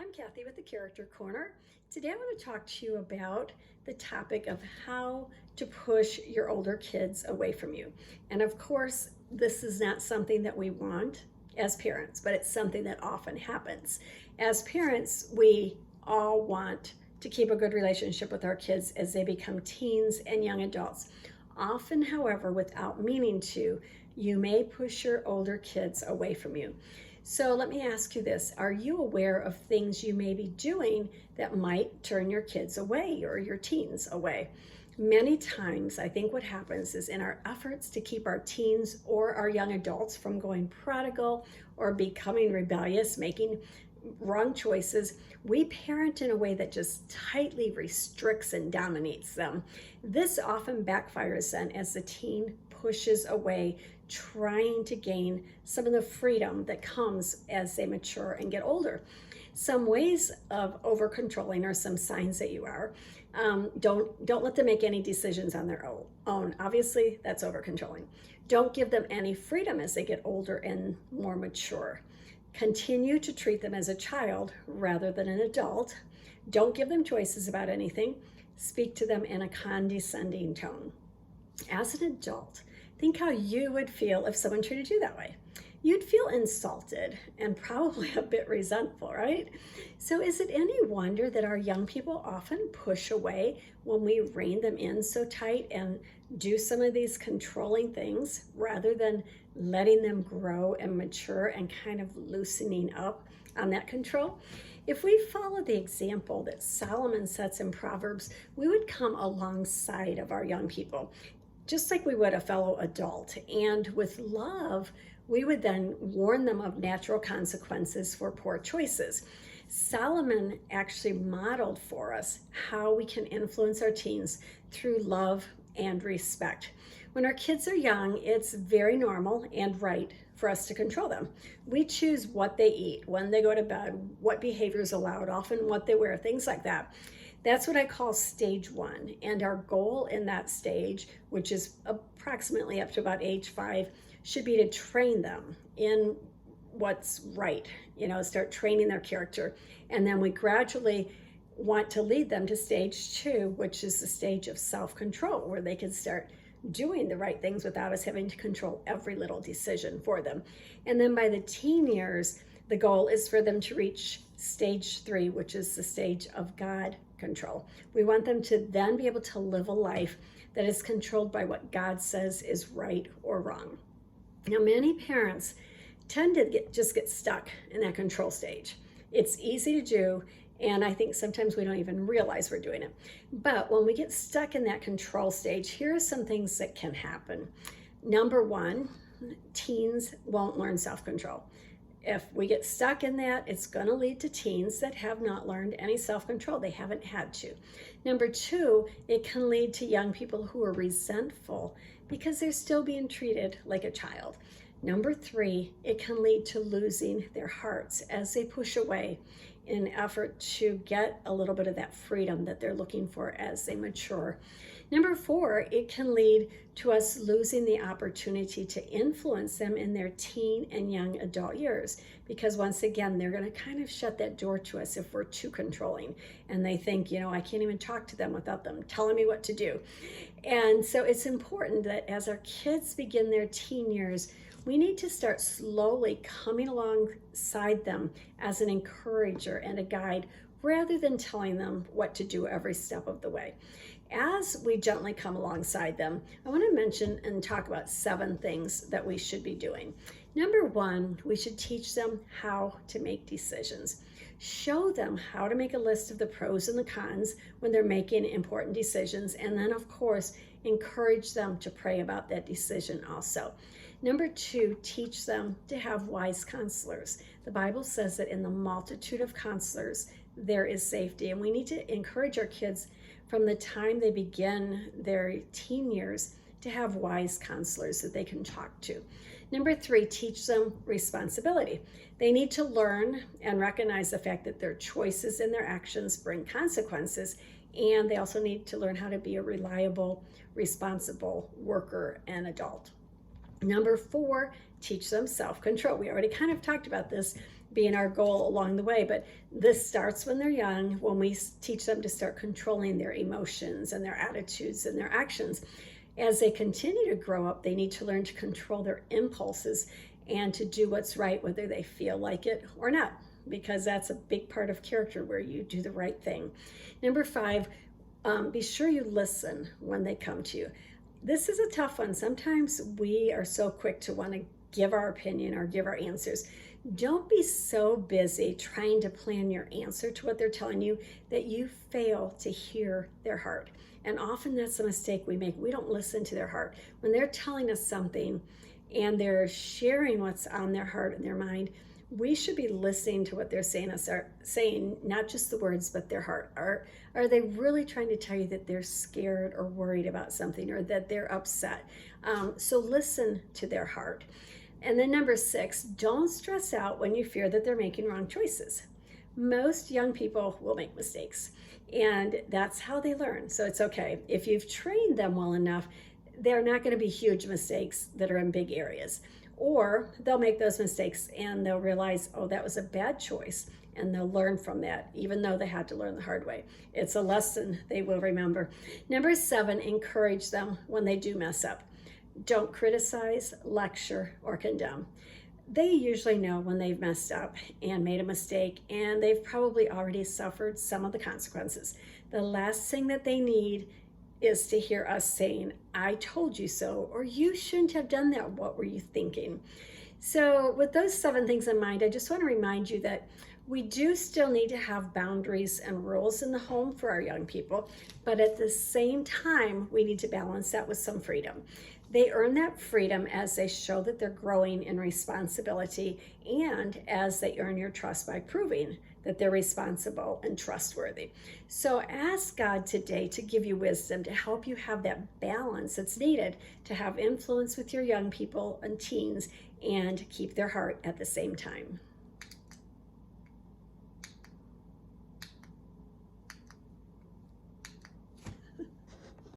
I'm Kathy with the Character Corner. Today I want to talk to you about the topic of how to push your older kids away from you. And of course, this is not something that we want as parents, but it's something that often happens. As parents, we all want to keep a good relationship with our kids as they become teens and young adults. Often, however, without meaning to, you may push your older kids away from you. So let me ask you this. Are you aware of things you may be doing that might turn your kids away or your teens away? Many times, I think what happens is in our efforts to keep our teens or our young adults from going prodigal or becoming rebellious, making wrong choices, we parent in a way that just tightly restricts and dominates them. This often backfires then as the teen pushes away, trying to gain some of the freedom that comes as they mature and get older. Some ways of over controlling are some signs that you are. Don't let them make any decisions on their own. Obviously, that's over controlling. Don't give them any freedom as they get older and more mature. Continue to treat them as a child rather than an adult. Don't give them choices about anything. Speak to them in a condescending tone. As an adult, think how you would feel if someone treated you that way. You'd feel insulted and probably a bit resentful, right? So is it any wonder that our young people often push away when we rein them in so tight and do some of these controlling things rather than letting them grow and mature and kind of loosening up on that control? If we follow the example that Solomon sets in Proverbs, we would come alongside of our young people, just like we would a fellow adult. And with love, we would then warn them of natural consequences for poor choices. Solomon actually modeled for us how we can influence our teens through love and respect. When our kids are young, it's very normal and right for us to control them. We choose what they eat, when they go to bed, what behavior is allowed, often what they wear, things like that. That's what I call stage one. And our goal in that stage, which is approximately up to about age 5, should be to train them in what's right, start training their character. And then we gradually want to lead them to stage 2, which is the stage of self-control, where they can start doing the right things without us having to control every little decision for them. And then by the teen years, the goal is for them to reach stage 3, which is the stage of God control. We want them to then be able to live a life that is controlled by what God says is right or wrong. Now, many parents tend to just get stuck in that control stage. It's easy to do, and I think sometimes we don't even realize we're doing it. But when we get stuck in that control stage, here are some things that can happen. Number one, teens won't learn self-control. If we get stuck in that, it's going to lead to teens that have not learned any self-control. They haven't had to. Number two, it can lead to young people who are resentful because they're still being treated like a child. Number three, it can lead to losing their hearts as they push away in an effort to get a little bit of that freedom that they're looking for as they mature. Number four, it can lead to us losing the opportunity to influence them in their teen and young adult years, because once again, they're going to kind of shut that door to us if we're too controlling. And they think, I can't even talk to them without them telling me what to do. And so it's important that as our kids begin their teen years, we need to start slowly coming alongside them as an encourager and a guide rather than telling them what to do every step of the way. As we gently come alongside them, I want to mention and talk about 7 things that we should be doing. Number one, we should teach them how to make decisions. Show them how to make a list of the pros and the cons when they're making important decisions, and then of course encourage them to pray about that decision also. Number two, teach them to have wise counselors. The Bible says that in the multitude of counselors there is safety, and we need to encourage our kids from the time they begin their teen years to have wise counselors that they can talk to. Number three, teach them responsibility. They need to learn and recognize the fact that their choices and their actions bring consequences, and they also need to learn how to be a reliable, responsible worker and adult. Number four, teach them self-control. We already kind of talked about this being our goal along the way, but this starts when they're young, when we teach them to start controlling their emotions and their attitudes and their actions. As they continue to grow up, they need to learn to control their impulses and to do what's right, whether they feel like it or not, because that's a big part of character, where you do the right thing. Number 5, be sure you listen when they come to you. This is a tough one. Sometimes we are so quick to want to give our opinion or give our answers. Don't be so busy trying to plan your answer to what they're telling you that you fail to hear their heart. And often that's a mistake we make. We don't listen to their heart. When they're telling us something and they're sharing what's on their heart and their mind, we should be listening to what they're saying, not just the words, but their heart. Are they really trying to tell you that they're scared or worried about something, or that they're upset? So listen to their heart. And then number 6, don't stress out when you fear that they're making wrong choices. Most young people will make mistakes, and that's how they learn. So it's okay. If you've trained them well enough, they're not going to be huge mistakes that are in big areas. Or they'll make those mistakes and they'll realize, oh, that was a bad choice, and they'll learn from that, even though they had to learn the hard way. It's a lesson they will remember. Number 7, encourage them when they do mess up. Don't criticize, lecture, or condemn. They usually know when they've messed up and made a mistake, and they've probably already suffered some of the consequences. The last thing that they need is to hear us saying, I told you so, or you shouldn't have done that. What were you thinking? So with those 7 things in mind, I just want to remind you that we do still need to have boundaries and rules in the home for our young people, but at the same time, we need to balance that with some freedom. They earn that freedom as they show that they're growing in responsibility, and as they earn your trust by proving that they're responsible and trustworthy. So ask God today to give you wisdom to help you have that balance that's needed to have influence with your young people and teens and keep their heart at the same time.